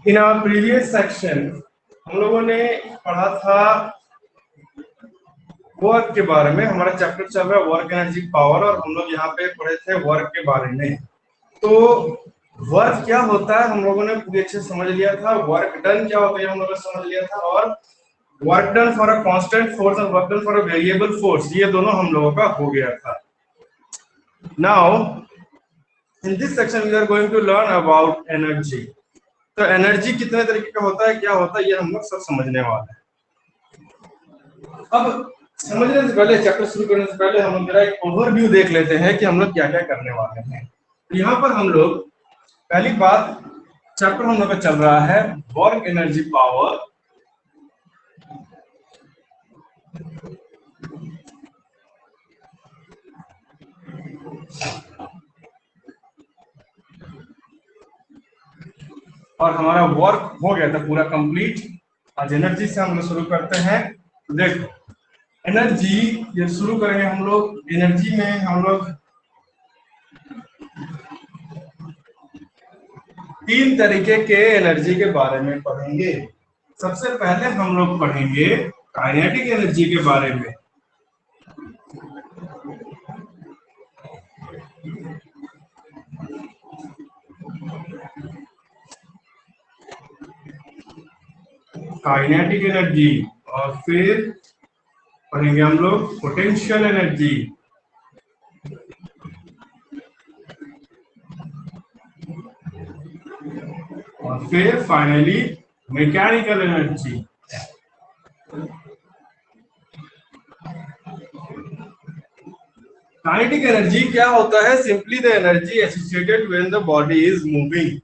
In our previous section हम लोगों ने पढ़ा था वर्क के बारे में। हमारा चैप्टर चल रहा है वर्क एनर्जी पावर, और हम लोग यहाँ पे पढ़े थे वर्क के बारे में। तो वर्क क्या होता है हम लोगों ने पूरी अच्छे से समझ लिया था। वर्क डन क्या होता है हम लोगों ने समझ लिया था, और work done for a constant force और work done for a variable force, ये दोनों हम लोगों का हो गया था। Now in this section we are going to learn about energy. तो एनर्जी कितने तरीके का होता है, क्या होता है, ये हम लोग सब समझने वाले हैं। अब समझने से पहले, चैप्टर शुरू करने से पहले हम लोग जरा एक ओवरव्यू देख लेते हैं कि हम लोग क्या क्या करने वाले हैं। यहाँ पर हम लोग पहली बात, चैप्टर हम लोग का चल रहा है वर्क एनर्जी पावर। और हमारा वर्क हो गया था पूरा कंप्लीट। आज एनर्जी से हम लोग शुरू करते हैं। तो देखो एनर्जी, ये शुरू करेंगे हम लोग। एनर्जी में हम लोग तीन तरीके के एनर्जी के बारे में पढ़ेंगे। सबसे पहले हम लोग पढ़ेंगे काइनेटिक एनर्जी के बारे में। काइनेटिक एनर्जी, और फिर पढ़ेंगे हम लोग पोटेंशियल एनर्जी, और फिर finally mechanical energy. Kinetic energy क्या होता है? Simply the energy associated when the body is moving.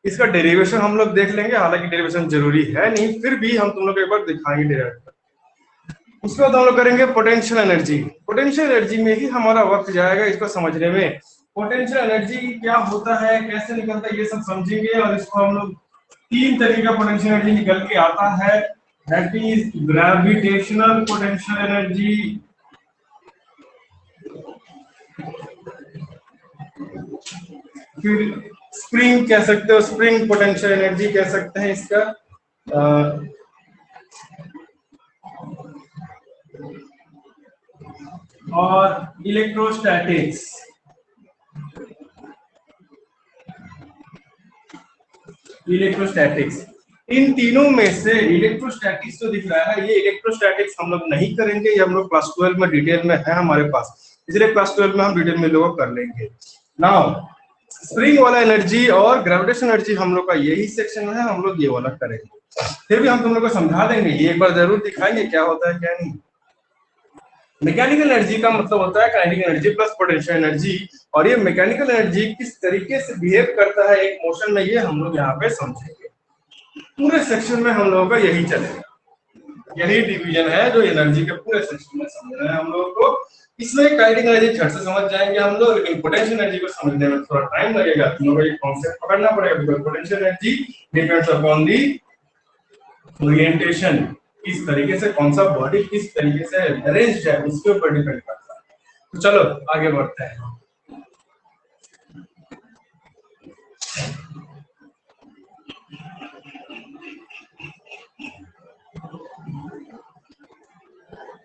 इसका डेरिवेशन हम लोग देख लेंगे, हालांकि डेरिवेशन जरूरी है नहीं, फिर भी हम तुम लोग एक बार दिखाएंगे डेरिवेशन। उसके बाद हम लोग करेंगे पोटेंशियल एनर्जी। पोटेंशियल एनर्जी में ही हमारा वक्त जाएगा इसको समझने में। पोटेंशियल एनर्जी क्या होता है, कैसे निकलता है, ये सब समझेंगे। और इसको हम लोग तीन तरीके का पोटेंशियल एनर्जी निकल के आता है। That is gravitational potential energy, फिर स्प्रिंग कह सकते हो, स्प्रिंग पोटेंशियल एनर्जी कह सकते हैं इसका, और इलेक्ट्रोस्टैटिक्स। इलेक्ट्रोस्टैटिक्स, इन तीनों में से इलेक्ट्रोस्टैटिक्स जो दिख रहा है, ये इलेक्ट्रोस्टैटिक्स हम लोग नहीं करेंगे। ये हम लोग क्लास 12 में डिटेल में है हमारे पास, इसलिए क्लास 12 में हम डिटेल में लोग कर लेंगे। नाउ स्प्रिंग वाला एनर्जी और ग्रेविटेशन एनर्जी हम लोग का यही सेक्शन है, हम लोग ये वाला करेंगे। फिर भी हम तुम लोग को समझा देंगे, ये एक बार जरूर दिखाएंगे क्या होता है क्या नहीं। मैकेनिकल एनर्जी का मतलब होता है kinetic energy plus potential energy, और ये मैकेनिकल एनर्जी किस तरीके से बिहेव करता है एक मोशन में, ये हम लोग यहाँ पे समझेंगे। पूरे सेक्शन में हम लोगों का यही चलेगा, यही डिवीजन है जो एनर्जी के पूरे सेक्शन में समझना है हम लोगों को। इसमें काइनेटिक एनर्जी झट से समझ जाएंगे हम लोग, लेकिन पोटेंशियल एनर्जी को समझने में थोड़ा टाइम लगेगा। तुम लोगों को ये कॉन्सेप्ट पकड़ना पड़ेगा, because potential energy depends upon the orientation, किस तरीके से कौन सा बॉडी किस तरीके से अरेंज्ड है उसके ऊपर डिपेंड करता है। तो चलो आगे बढ़ते हैं।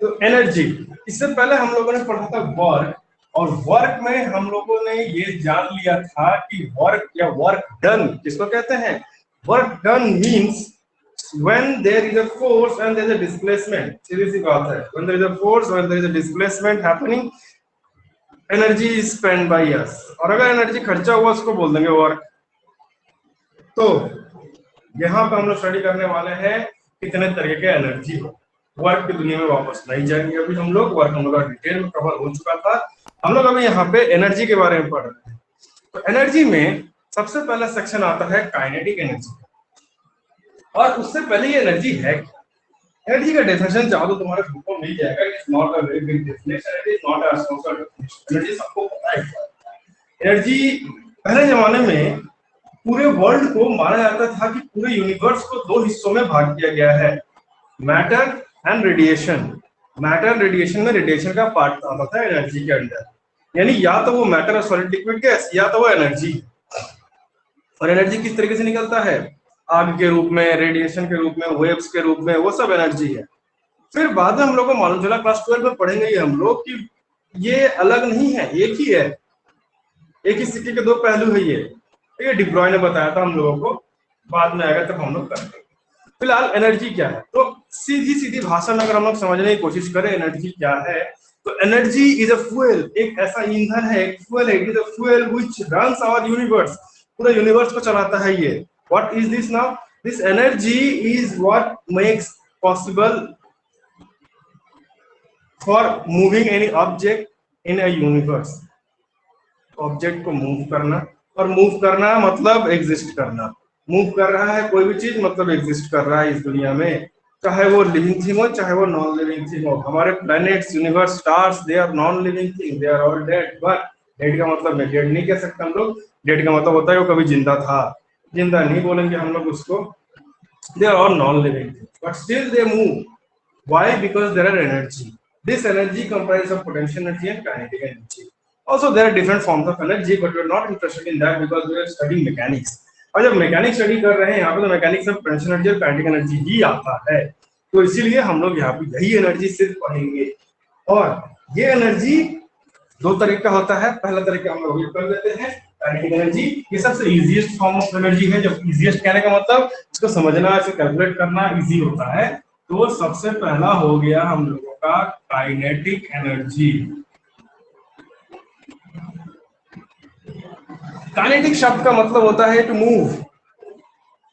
तो एनर्जी, इससे पहले हम लोगों ने पढ़ा था वर्क, और वर्क में हम लोगों ने ये जान लिया था कि वर्क या वर्क डन किसको कहते हैं। Work done means when there is a force and there is a displacement, सीधी सी बात है। when there is a force and there is a displacement happening, energy is spent by us, और अगर energy खर्चा हुआ उसको बोल देंगे वर्क। तो यहाँ पे हम लोग स्टडी करने वाले हैं कितने तरीके के एनर्जी हो। वर्क की दुनिया में वापस नहीं जाएंगे अभी हम लोग, वर्क हम लोग का डिटेल में कवर हो चुका था। हम लोग अभी यहाँ पे एनर्जी के बारे में पढ़ रहे हैं। तो एनर्जी में सबसे पहला सेक्शन आता है काइनेटिक एनर्जी, और उससे पहले ये एनर्जी है क्या। एनर्जी का डेफिनेशन चाहो तो तुम्हारे बुक में मिल जाएगा। It's not a very big definition, it is not a social definition. Energy सबको पता है। एनर्जी पहले जमाने में पूरे वर्ल्ड को माना जाता था कि पूरे यूनिवर्स को दो हिस्सों में भाग किया गया है, matter and radiation. Matter radiation में रेडिएशन का पार्ट आता था एनर्जी के अंदर, यानी या तो वो मैटर और सॉलिड लिक्विड गैस, या तो वो एनर्जी। और एनर्जी किस तरीके से निकलता है, आग के रूप में, रेडिएशन के रूप में, वेव्स के रूप में, वो सब एनर्जी है। फिर बाद में हम लोग को मालूम चला, क्लास 12 में पढ़ेंगे ये हम लोग, कि ये अलग नहीं है, एक ही है, एक ही सिक्के के दो पहलू है ये डी ब्रॉय ने बताया था हम लोगों को, बाद में आएगा तब हम लोग करेंगे। फिलहाल एनर्जी क्या है, तो सीधी सीधी भाषा में अगर हम लोग समझने की कोशिश करें एनर्जी क्या है, तो एनर्जी इज अ फ्यूल, एक ऐसा ईंधन है, एक फ्यूल है, it is a fuel which runs our universe, पूरा यूनिवर्स को चलाता है ये। What is this now, this energy is what makes possible for moving any object in a universe. Object को मूव करना, और मूव करना मतलब एग्जिस्ट करना, मूव कर रहा है कोई भी चीज मतलब एग्जिस्ट कर रहा है इस दुनिया में, चाहे वो लिविंग थिंग हो चाहे वो नॉन लिविंग थिंग हो। हमारे planets, universe, stars, they are non living thing, they are all dead. But dead का मतलब मैं डेड नहीं कह सकता हम लोग, डेड का मतलब होता है वो कभी जिंदा था, जिंदा नहीं बोलेंगे हम लोग उसको, they are all non living thing but still they move. Why? Because there are energy. This energy comprises of potential energy and kinetic energy. Also, there are different forms of energy, but we are not interested in that because we are studying mechanics. और जब mechanics study कर रहे हैं यहाँ पे, तो mechanics में potential energy और काइनेटिक एनर्जी ही आता है, तो इसीलिए हम लोग यहाँ पे यही एनर्जी सिर्फ पढ़ेंगे। और ये एनर्जी दो तरीके का होता है। पहला तरीका हम लोग कर देते हैं, काइनेटिक एनर्जी, ये सबसे इजीएस्ट फॉर्म ऑफ एनर्जी है। जब इजीएस्ट कहने का मतलब इसको समझना, इसे कैलकुलेट करना इजी होता है, तो सबसे पहला हो गया हम लोगों का काइनेटिक एनर्जी। काइनेटिक शब्द का मतलब होता है टू मूव,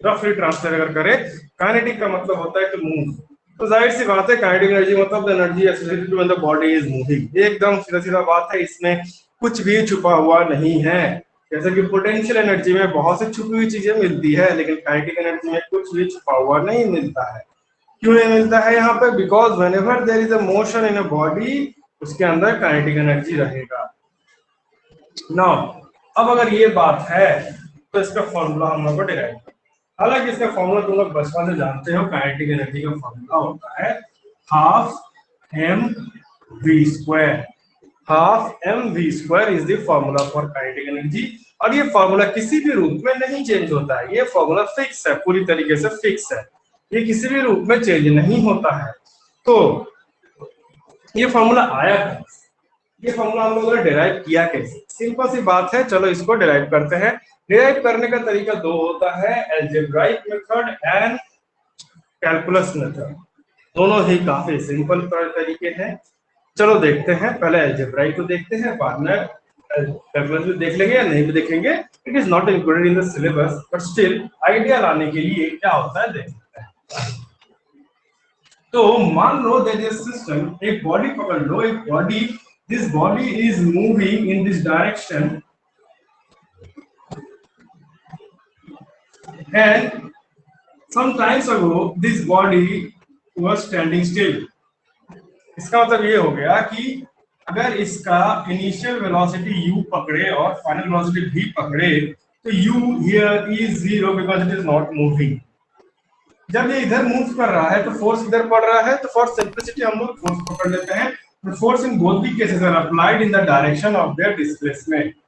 रफली ट्रांसलेट अगर करें, काइनेटिक का मतलब होता है टू मूव। तो जाहिर सी बात है काइनेटिक एनर्जी मतलब energy associated to when the body is moving. एकदम सीधा सीधा बात है, इसमें कुछ भी छुपा हुआ नहीं है। जैसे कि पोटेंशियल एनर्जी में बहुत सी छुपी हुई चीजें मिलती है, लेकिन काइनेटिक एनर्जी में कुछ भी छुपा हुआ नहीं मिलता है। क्यों नहीं मिलता है यहाँ पे, because whenever there is a motion in a body, उसके अंदर काइनेटिक एनर्जी रहेगा। नाउ अब अगर ये बात है तो इसका फॉर्मूला हम लोग को डिराइव, हालांकि इसका फॉर्मूला तुम लोग बचपन से जानते हो, काइनेटिक एनर्जी का फॉर्मूला होता है half M we square. Half M we square is the formula for kinetic energy. और ये फॉर्मूला किसी भी रूप में नहीं चेंज होता है, ये फॉर्मूला फिक्स है, पूरी तरीके से फिक्स है, ये किसी भी रूप में चेंज नहीं होता है। तो ये फॉर्मूला आया कैसे, ये फॉर्मूला हम लोगों ने डिराइव किया कैसे, सिंपल सी बात है, चलो इसको डिराइव करते हैं। डिराइव करने का तरीका दो होता है, algebraic method and calculus method. दोनों ही काफी सिंपल तरीके हैं। चलो देखते हैं, पहले अलजेब्राइक को देखते हैं, बाद में कैलकुलस भी देख लेंगे या नहीं भी देखेंगे। It is not included in the syllabus, but still idea लाने के लिए क्या होता है देख लेते हैं। तो मान लो दैट इज सिस्टम, एक बॉडी पकड़ लो, एक body, this body is moving in this direction and some times ago this body was standing still। इसका मतलब ये हो गया कि अगर इसका इनिशियल वेलोसिटी u पकड़े और फाइनल वेलोसिटी v पकड़े, तो u here is zero because it is not moving। जब ये इधर मूव कर रहा है तो फोर्स इधर पड़ रहा है, तो फॉर सिंपलिसिटी हम लोग फोर्स पकड़ लेते हैं। The force in both the cases are applied in the direction of their displacement।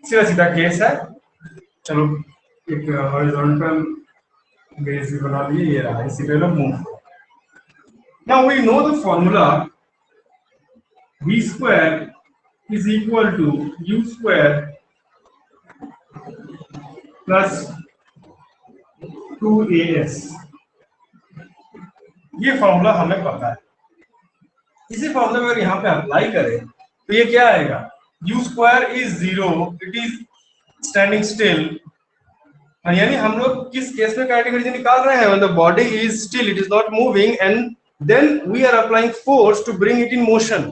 सीधा सीधा केस है। चलो एक हॉरिजॉन्टल बेस भी बना दिए, ये रहा, इसी पे लोग move. Now we know the formula v square is equal to u square plus 2as। ये फॉर्मूला हमें पता है। इसी फॉर्मूला में अगर यहाँ पे अप्लाई करें तो ये क्या आएगा, u square is zero, it is standing still. यानी हम लोग किस केस में काइनेटिक एनर्जी निकाल रहे हैं, when the body is still, it is not moving, and then we are applying force to bring it in motion।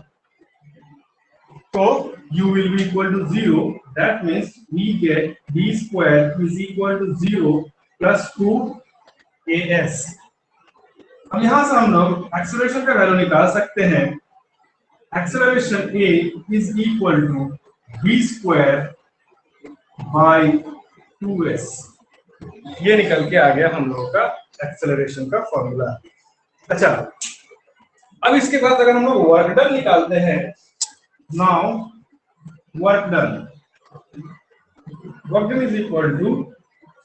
So u will be equal to 0, that means we get v square is equal to 0 plus 2as। अब यहां से हम लोग acceleration का value निकाल सकते हैं। Acceleration a is equal to v square by 2s। ये निकल के आ गया हम लोगों का एक्सेलरेशन का फॉर्मूला। अच्छा, अब इसके बाद अगर हम लोग वर्क डन निकालते हैं, now work done, work done is equal to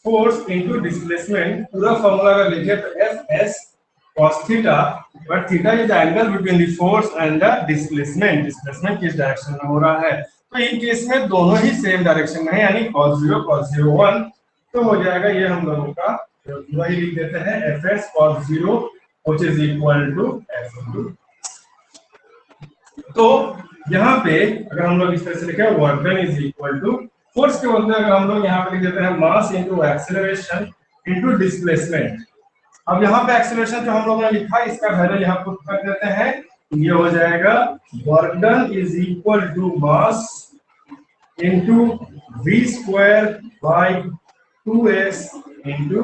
force into displacement. पूरा फॉर्मूला अगर लिखे तो f s cos theta, but theta is the angle between the force and the displacement. Displacement किस डायरेक्शन में हो रहा है, तो इन केस में दोनों ही सेम डायरेक्शन में है, यानी cos 0 1, तो हो जाएगा ये हम लोगों का, वही लिख देते हैं F s cos 0 which is equal to f। तो यहाँ पे अगर हम लोग इस तरह से लिखे work done is equal to force के बदले अगर हम लोग यहाँ पे लिख देते हैं mass into acceleration into displacement. अब यहाँ पे एक्सेलरेशन जो हम लोगों ने लिखा है इसका वैल्यू यहाँ पुट कर देते हैं, ये हो जाएगा work done is equal to mass into v square by 2s into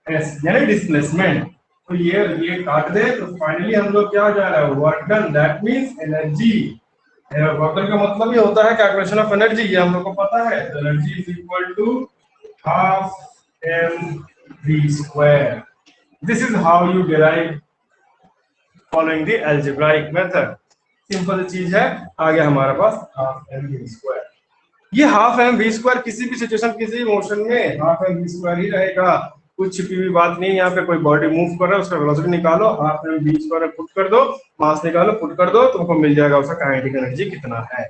s, यानी डिस्प्लेसमेंट। तो ये काट दे तो फाइनली हम लोग क्या हो जा रहा है, work done that means energy. Work done का मतलब ये होता है कैलकुलेशन ऑफ एनर्जी, ये हम लोग को पता है। Energy is equal to half mv square. This is how you derive following the algebraic method. Simple चीज है, आगे हमारे पास हाफ mv स्क्वायर। ये हाफ mv स्क्वायर किसी भी सिचुएशन किसी भी मोशन में हाफ mv स्क्वायर ही रहेगा, कुछ छिपी हुई बात नहीं। यहाँ पे कोई बॉडी मूव कर रहा है उसका वेलोसिटी निकालो, हाफ mv स्क्वायर पुट कर दो, मास निकालो पुट कर दो, तुमको मिल जाएगा उसका काइनेटिक एनर्जी कितना है।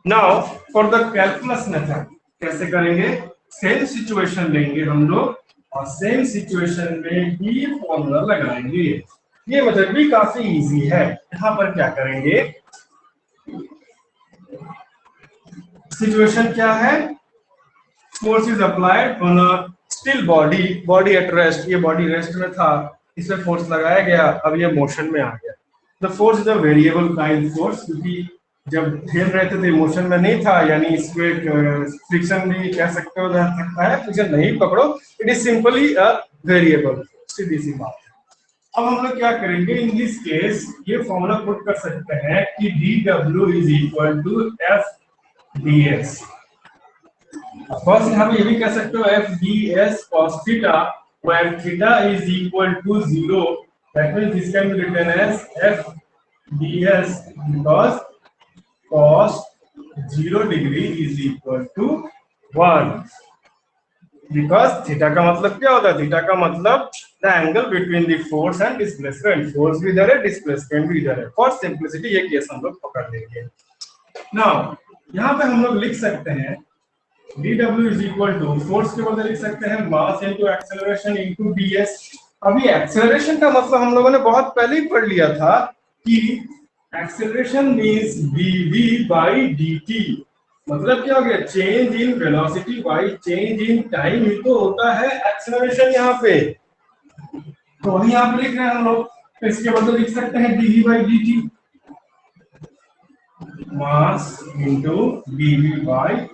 Now for the calculus method कैसे करेंगे, सेम सिचुएशन लेंगे हम लोग और सेम सिचुएशन में ही फॉर्मूला लगाएंगे। ये मेथड भी काफी इजी है। यहाँ पर क्या करेंगे, सिचुएशन क्या है, force is applied on a still body at rest. ये बॉडी रेस्ट में था, इसमें फोर्स लगाया गया, अब ये मोशन में आ गया। The force is a variable kind force, क्योंकि जब खेल रहे थे तो मोशन में नहीं था, यानी इसमें फ्रिक्शन भी कह सकते हो सकता है, फ्रिक्शन नहीं पकड़ो, it is simply a variable, सीधी सी बात है। अब हम लोग क्या करेंगे, इन दिस केस ये फॉर्मूला पुट कर सकते हैं कि dw is equal to F ds। First यहाँ पे ये भी कह सकते हो F ds cos theta, where theta is equal to 0, that means this can be written as f ds because cos 0 degree is equal to 1। Because theta का मतलब क्या होता है, थीटा का मतलब the angle between the force and displacement. Force भी इधर है, डिस्प्लेसमेंट भी इधर है। फॉर सिंपलिसिटी ये केस हम लोग पकड़ लेंगे। नाउ यहाँ पे हम लोग लिख सकते हैं dw is equal to, force के बदले लिख सकते हैं mass into acceleration into ds। अभी एक्सेलरेशन का मतलब हम लोगों ने बहुत पहले ही पढ़ लिया था कि acceleration means dv by dt। मतलब क्या हो गया, change in velocity by change in time ही तो होता है एक्सेलरेशन यहाँ पे। तो वही यहाँ पे लिख रहे हैं हम लोग, तो इसके बदले लिख सकते हैं dv by dt, mass into dv by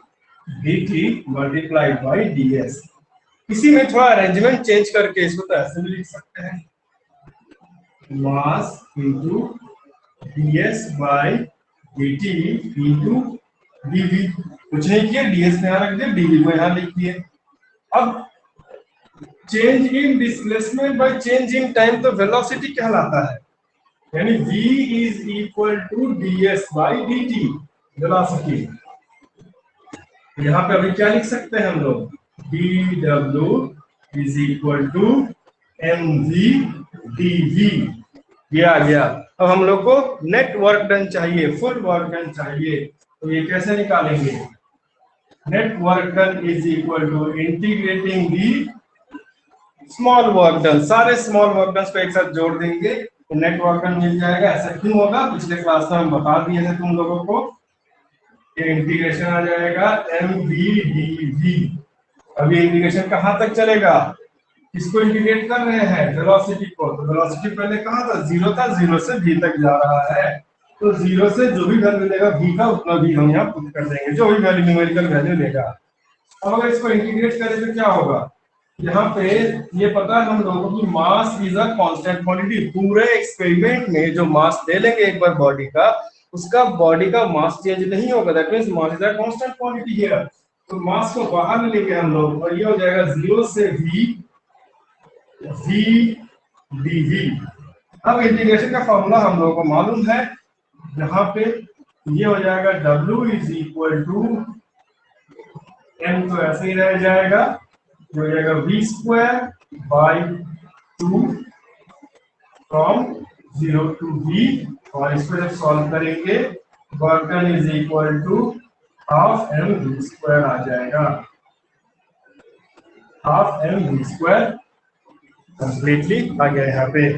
dt multiplied by ds। इसी में थोड़ा अरेंजमेंट चेंज करके इसको तो ऐसे भी लिख सकते हैं, mass into ds by dt into dv। कुछ नहीं किया, ds में यहाँ रख दिया, dv को यहाँ लिख दिए। अब change in displacement by change in time तो वेलोसिटी कहलाता है, यानी v is equal to ds by dt, velocity. यहाँ पे अभी क्या लिख सकते हैं हम लोग, dw is equal to mv dv। ये आ गया। अब हम लोग को नेट वर्क डन चाहिए, फुल वर्क डन चाहिए, तो ये कैसे निकालेंगे, net work done is equal to integrating the small work done. सारे स्मॉल वर्क डन को एक साथ जोड़ देंगे तो नेट वर्क डन मिल जाएगा। ऐसा क्यों होगा, पिछले क्लास में हम बता दिए थे तुम लोगों को। ये इंटीग्रेशन आ जाएगा mv/dv। अभी इंटीग्रेशन कहाँ तक चलेगा, इसको इंटीग्रेट कर रहे हैं वेलोसिटी को, तो वेलोसिटी पहले कहाँ था, 0 था, 0 से v तक जा रहा है, तो 0 से जो भी वैल्यू मिलेगा v का उतना भी हम यहाँ पुट कर देंगे, जो भी वैल्यू न्यूमेरिकल वैल्यू लेगा। अब अगर इसको इंटीग्रेट करें तो क्या होगा, यहाँ पे ये पता है हम लोगों को कि mass is a constant quantity. पूरे एक्सपेरिमेंट में जो मास ले लेंगे एक बार बॉडी का, उसका बॉडी का मास चेंज नहीं होगा, that means mass is a constant quantity here. तो मास को बाहर लेंगे हम लोग और ये हो जाएगा 0 से v dv। अब इंटीग्रेशन का फॉर्मूला हम लोगों को मालूम है, यहाँ पे ये हो जाएगा w is equal to m तो ऐसे ही रह जाएगा, जो हो जाएगा v square by 2 from 0 to v, और इसको जब सॉल्व करेंगे work done is equal to half M we square आ जाएगा, half M we square completely आ गया यहाँ पे।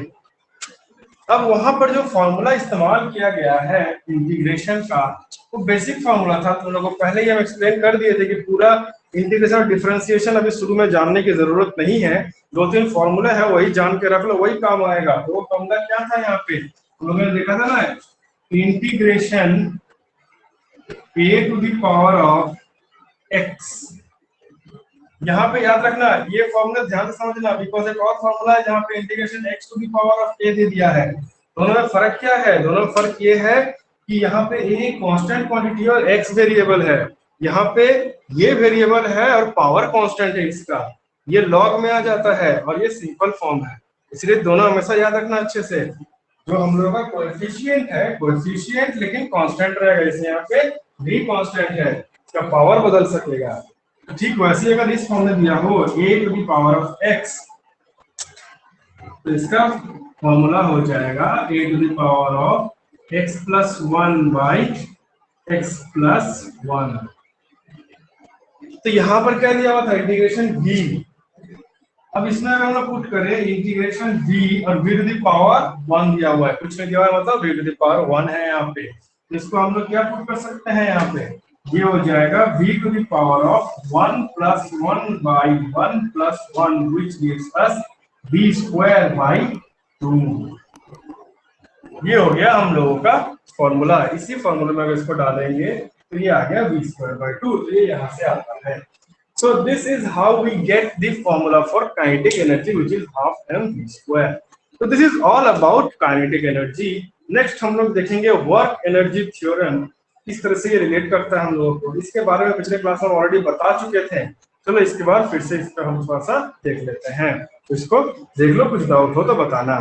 अब वहां पर जो फॉर्मूला इस्तेमाल किया गया है इंटीग्रेशन का, वो बेसिक फॉर्मूला था, तुम लोगों को पहले ही हम एक्सप्लेन कर दिए थे कि पूरा इंटीग्रेशन और डिफरेंशिएशन अभी शुरू में जानने की जरूरत नहीं है, 2-3 फॉर्मूला है वही जान के रख लो, वही काम आएगा। तो वो फॉर्मूला क्या था यहाँ पे, हम लोगों ने देखा था ना, integration a to the power of x। यहाँ पे याद रखना, ये फॉर्मूला ध्यान से समझना, बिकॉज एक और फॉर्मूला है जहाँ पे integration x to the power of a दे दिया है। दोनों में फर्क क्या है, दोनों में फर्क ये है कि यहाँ पे a कांस्टेंट क्वांटिटी और x वेरिएबल है, यहाँ पे ये वेरिएबल है और पावर कांस्टेंट है इसका, ये लॉग में आ जाता है और ये सिंपल फॉर्म है, इसलिए दोनों हमेशा याद रखना अच्छे से। जो हम लोगों का कोएफिशिएंट है, कोएफिशिएंट लेकिन कांस्टेंट रहेगा, इसलिए यहाँ पे भी कांस्टेंट है, इसका पावर बदल सकेगा। ठीक वैसे अगर इस फॉर्म में दिया हो a to the power of x, तो इसका फॉर्मूला हो जाएगा a to the power of x plus 1 by x plus 1। तो यहाँ पर क्या दिया हुआ था, इंटीग्रेशन v। अब इसमें अगर हम लोग पुट करें इंटीग्रेशन v और v टू द पावर 1 दिया हुआ है, कुछ नहीं दिया हुआ है, मतलब v टू द पावर 1 है यहाँ पे, इसको हम लोग क्या पुट कर सकते हैं यहाँ पे, ये हो जाएगा v to the power of 1 plus 1 by 1 plus 1 which gives us v square by 2। ये हो गया हम लोगों का फॉर्मूला। इसी फॉर्मूले में अगर इसको डालेंगे तो ये आ गया v स्क्वायर बाई 2, तो ये यहाँ से आता है। So this is how we get the formula for kinetic energy, which is half mv square. So this is all about kinetic energy. Next हम लोग देखेंगे वर्क एनर्जी थ्योरम, किस तरह से ये रिलेट करता है हम लोगों को, इसके बारे में पिछले क्लास में ऑलरेडी बता चुके थे। चलो इसके बाद फिर से इस पर हम थोड़ा सा देख लेते हैं, तो इसको देख लो, कुछ डाउट हो तो बताना।